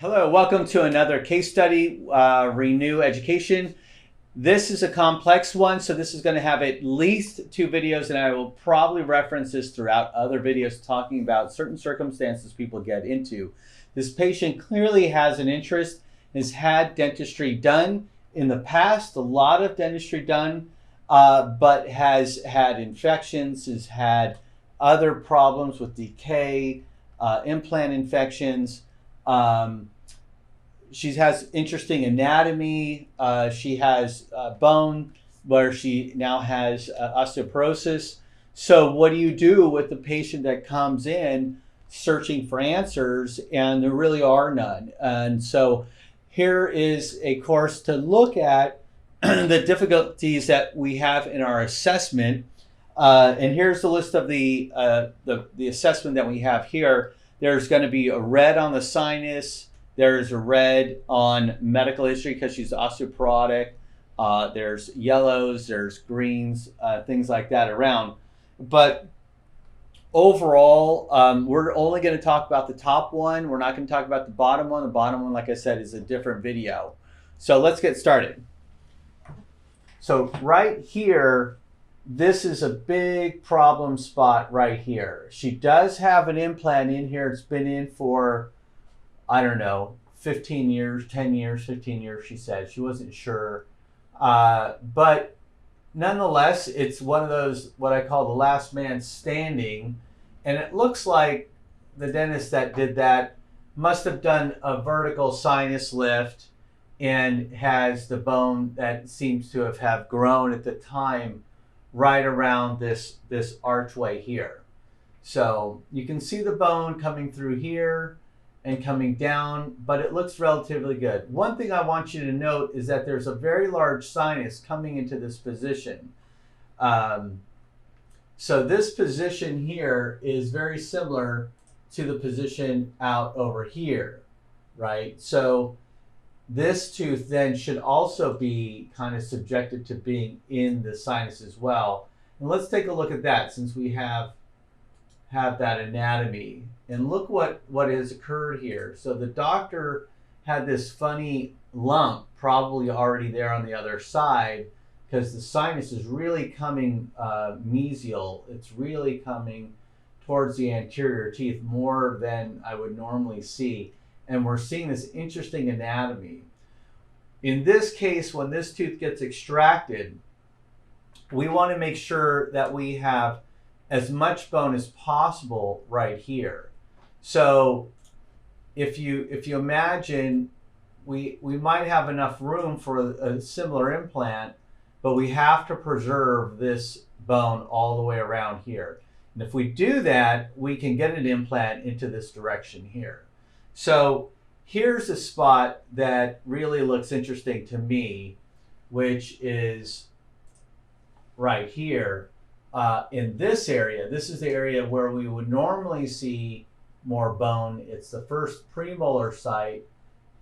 Hello, welcome to another case study, Renew Education. This is a complex one, so this is going to have at least 2 videos, and I will probably reference this throughout other videos talking about certain circumstances people get into. This patient clearly has an interest, has had dentistry done in the past, a lot of dentistry done, but has had infections, has had other problems with decay, implant infections. She has interesting anatomy. She has bone where she now has osteoporosis. So what do you do with the patient that comes in searching for answers and there really are none? And so here is a course to look at the difficulties that we have in our assessment. And here's the list of the assessment that we have here. There's going to be a red on the sinus. There's a red on medical history because she's osteoporotic. There's yellows, there's greens, things like that around. But overall, we're only going to talk about the top one. We're not going to talk about the bottom one. The bottom one, like I said, is a different video. So let's get started. So right here, this is a big problem spot right here. She does have an implant in here. It's been in for, I don't know, 15 years, 10 years, 15 years, she said. She wasn't sure. But nonetheless, it's one of those, what I call the last man standing. And it looks like the dentist that did that must have done a vertical sinus lift and has the bone that seems to have grown at the time right around this archway here. So you can see the bone coming through here and coming down, but it looks relatively good. One thing I want you to note is that there's a very large sinus coming into this position. So this position here is very similar to the position out over here, right? So this tooth then should also be kind of subjected to being in the sinus as well. And let's take a look at that since we have that anatomy. And look what has occurred here. So the doctor had this funny lump probably already there on the other side because the sinus is really coming mesial. It's really coming towards the anterior teeth more than I would normally see. And we're seeing this interesting anatomy. In this case, when this tooth gets extracted, we want to make sure that we have as much bone as possible right here. So if you imagine, we might have enough room for a similar implant, but we have to preserve this bone all the way around here. And if we do that, we can get an implant into this direction here. So here's a spot that really looks interesting to me, which is right here in this area. This is the area where we would normally see more bone. It's the first premolar site,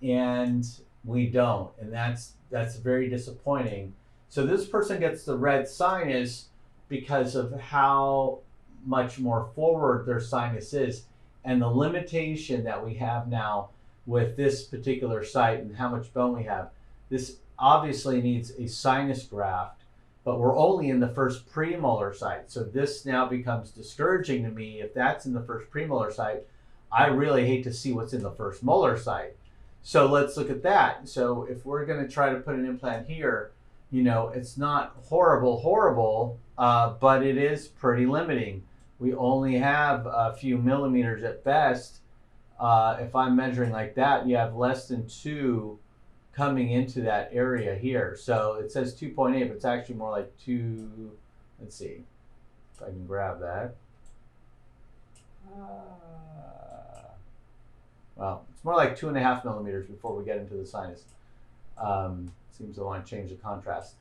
and we don't, and that's very disappointing. So this person gets the red sinus because of how much more forward their sinus is, and the limitation that we have now with this particular site and how much bone we have. This obviously needs a sinus graft, but we're only in the first premolar site. So this now becomes discouraging to me. If that's in the first premolar site, I really hate to see what's in the first molar site. So let's look at that. So if we're going to try to put an implant here, you know, it's not horrible, but it is pretty limiting. We only have a few millimeters at best. If I'm measuring like that, you have less than 2 coming into that area here. So it says 2.8, but it's actually more like 2. Let's see if I can grab that. Well, it's more like 2.5 millimeters before we get into the sinus. Seems to want to change the contrast.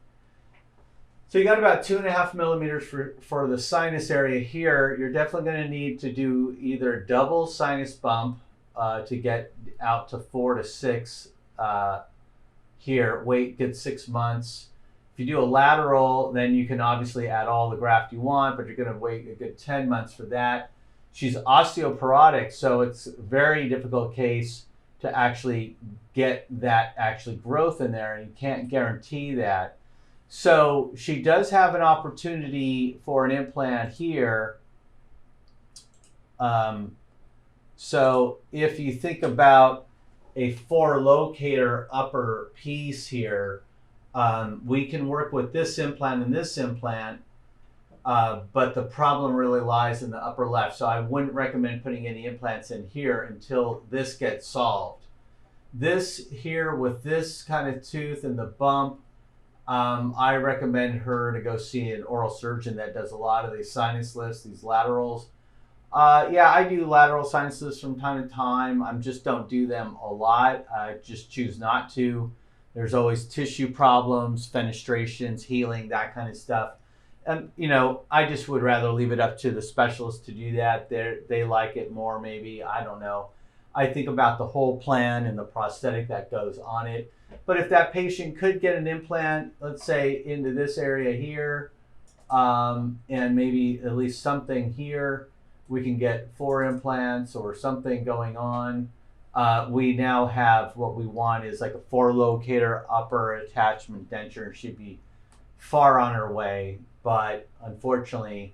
So you got about 2.5 millimeters for the sinus area here. You're definitely going to need to do either double sinus bump to get out to 4 to 6 here. Wait, get 6 months. If you do a lateral, then you can obviously add all the graft you want, but you're going to wait a good 10 months for that. She's osteoporotic, so it's a very difficult case to actually get that actually growth in there, and you can't guarantee that. So she does have an opportunity for an implant here. So if you think about a 4 locator upper piece here, we can work with this implant and this implant, but the problem really lies in the upper left. So I wouldn't recommend putting any implants in here until this gets solved. This here with this kind of tooth and the bump, I recommend her to go see an oral surgeon that does a lot of these sinus lifts, these laterals. Yeah, I do lateral sinus lifts from time to time. I just don't do them a lot. I just choose not to. There's always tissue problems, fenestrations, healing, that kind of stuff. And, you know, I just would rather leave it up to the specialist to do that. They like it more, maybe. I don't know. I think about the whole plan and the prosthetic that goes on it. But if that patient could get an implant, let's say into this area here, and maybe at least something here, we can get 4 implants or something going on. We now have what we want is like a 4 locator upper attachment denture. She'd be far on her way, but unfortunately,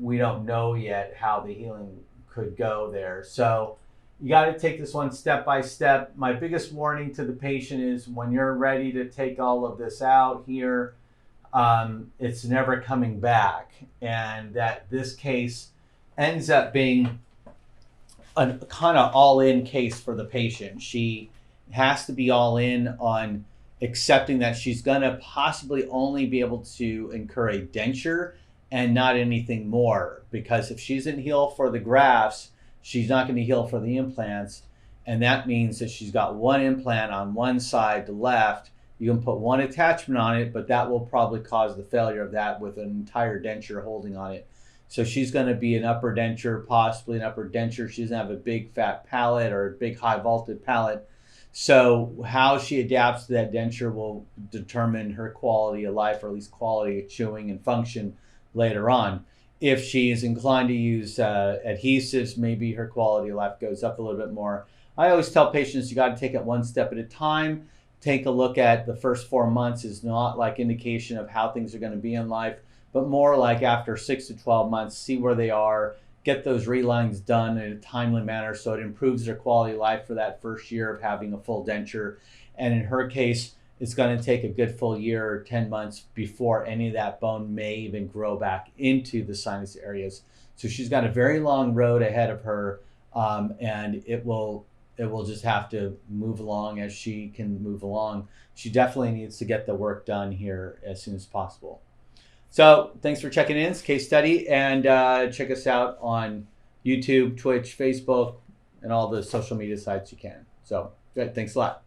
we don't know yet how the healing could go there. So you got to take this one step by step. My biggest warning to the patient is when you're ready to take all of this out here, it's never coming back. And that this case ends up being a kind of all-in case for the patient. She has to be all in on accepting that she's going to possibly only be able to incur a denture and not anything more. Because if she doesn't heal for the grafts, she's not going to heal for the implants. And that means that she's got 1 implant on one side, the left. You can put 1 attachment on it, but that will probably cause the failure of that with an entire denture holding on it. So she's going to be an upper denture, possibly an upper denture. She doesn't have a big fat palate or a big high vaulted palate. So how she adapts to that denture will determine her quality of life, or at least quality of chewing and function later on. If she is inclined to use adhesives, maybe her quality of life goes up a little bit more. I always tell patients you got to take it 1 step at a time. Take a look at the first 4 months is not like indication of how things are going to be in life, but more like after 6 to 12 months, see where they are, get those relines done in a timely manner so it improves their quality of life for that first year of having a full denture. And in her case, it's going to take a good full year or 10 months before any of that bone may even grow back into the sinus areas. So she's got a very long road ahead of her, and it will just have to move along as she can move along. She definitely needs to get the work done here as soon as possible. So thanks for checking in. It's a case study, and check us out on YouTube, Twitch, Facebook, and all the social media sites you can. So good. Thanks a lot.